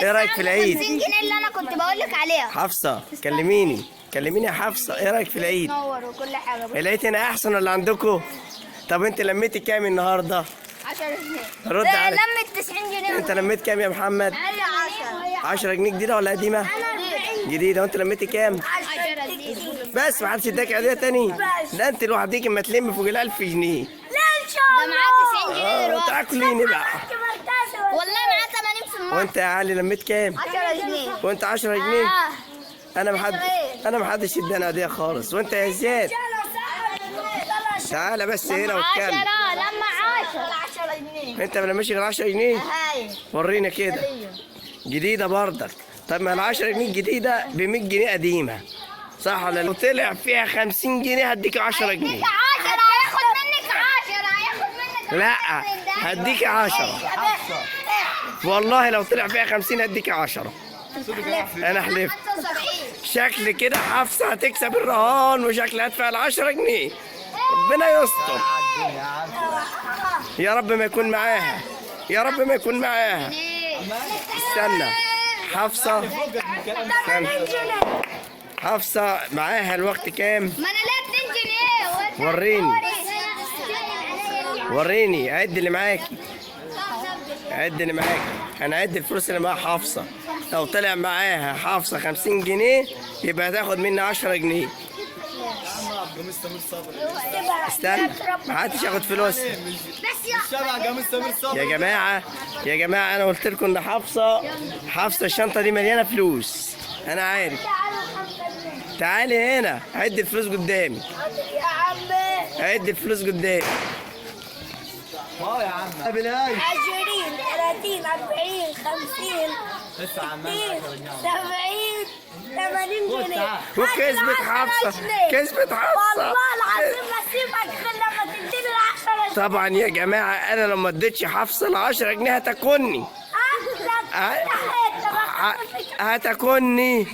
ايه رايك في العيد؟ 50 جنيه اللي انا كنت بقول لك عليها. حفصة كلميني يا حفصة، ايه رايك في العيد؟ نور وكل حاجه. العيد هنا احسن ولا عندكم؟ طب انت لميتي كام النهارده؟ 10 جنيه. رد علي. لمت 90 جنيه. انت لميت كام يا محمد؟ هي 10. 10 جنيه جديده ولا قديمه؟ جديده. وانت لميتي كام؟ 10 جنيه. بس ما حدش اداك عيديه تاني؟ لا انت لوحديك اما تلم فوق ال 1000 جنيه. لا ان شاء الله. ده معاه 90 جنيه دلوقتي. تاكليني بقى. والله معاه 80 في المرة. وانت يا علي لميت كام؟ 10 جنيه. وانت 10 جنيه؟ انا ما حدش اداني عيديه خالص. وانت يا زياد تعالى بس هنا واتكلم. 10 لما 10 جنيه. انت ما لميش غير 10 جنيه؟ هاي ورينا كده. جديده برضك. طب ما ال 10 جنيه جديده ب 100 جنيه قديمه، صح ولا لو طلع فيها 50 جنيه هديك 10 جنيه؟ 10 هياخد منك 10 هياخد منك. لا هديك 10 والله. لو طلع فيها 50 هديك 10. انا حلفت. 75. شكل كده حفصه هتكسب الرهان وشكلها هتدفع ال 10 جنيه. ربنا يستر. يا رب ما يكون معاها، يا رب ما يكون معاها. استنى حفصه، استنى. حفصه معاها الوقت كام؟ ما انا ليا 2 جنيه. وريني عد اللي معاكي، عد اللي معاكي. انا عد الفلوس اللي معاها حفصه. لو طلع معاها حفصه 50 جنيه يبقى هتاخد مني 10 جنيه. استنى ما حدش ياخد فلوس. يا جماعه انا قلت لكم ان حفصه الشنطه دي مليانه فلوس. انا عارف. تعالي هنا عد الفلوس قدامي. عد الفلوس قدامي. يا عم 20 30 40 50 60 70 80 جنيه. وكسبت حفصة، كسبت حفصة. والله العظيم ما اسيبك غير لما تديني ال 10 طبعا يا جماعة أنا لو ما اديتش حفصة ال 10 جنيه هتاكلني. هتاكلني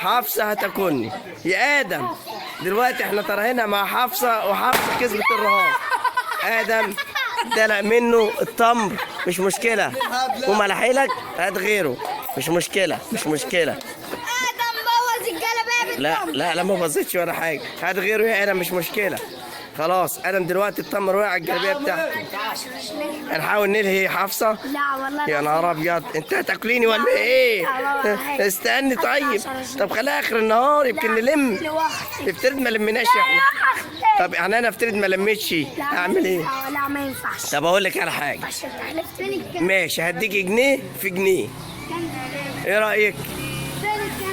حفصة، هتاكلني يا آدم. دلوقتي احنا طالعين مع حفصة وحفصة كسبت الرهان. آدم دلق منه التمر مش مشكلة، وملحيلك هات غيره مش مشكلة، مش مشكلة. ادم بوظ الجلابيه. لا ما بظتش ولا حاجة. هات غيره يا آدم مش مشكلة. خلاص آدم دلوقتي التمر وقع على الجلابية بتاعته. هنحاول نلهي حفصة. لا والله. يا نهار ابيض انت هتاكليني ولا ايه؟ استني طيب. طب خليها اخر النهار يمكن نلم. افترض ما لميناش احنا. طب يعني انا افترض ما لميتش اعمل ايه؟ لا ما ينفعش. طب اقول لك على حاجه. ماشي هديك جنيه في جنيه. ايه رايك؟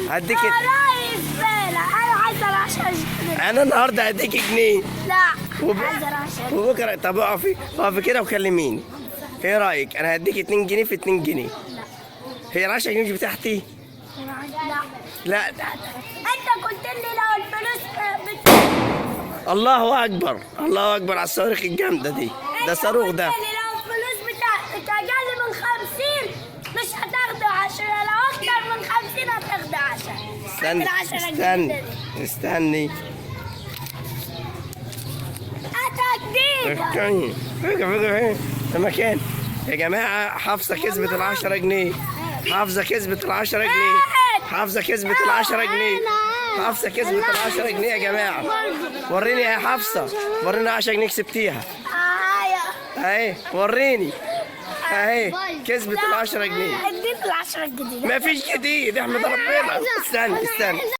هديك. انا عايزه 10 جنيه. انا النهارده هديك جنيه. لا عايزه 10. وبكره طب اقفي كده وكلميني. ايه رايك؟ انا هديك 2 جنيه في 2 جنيه. هي ال 10 جنيه مش بتاعتي؟ لا انت قلت لي لو الفلوس الله اكبر، الله اكبر على الصواريخ الجامده دي. ده صاروخ ده. قلت لي لو الفلوس بتاعتك اقل من 50 مش هتاخده 10، لو اكتر من 50 هتاخده 10. استني فكري المكان. يا جماعه حفصه كسبت ال 10 جنيه. حفصه كسبت ال 10 جنيه. حفصه كسبت ال 10 جنيه. حفصه كسبت ال 10 جنيه يا جماعه. وريني يا حفصه، وريني 10 جنيه كسبتيها. اهي وريني اهي كسبت ال 10 جنيه. اديني ال 10 جنيه. مفيش جديد احمد ربنا. استني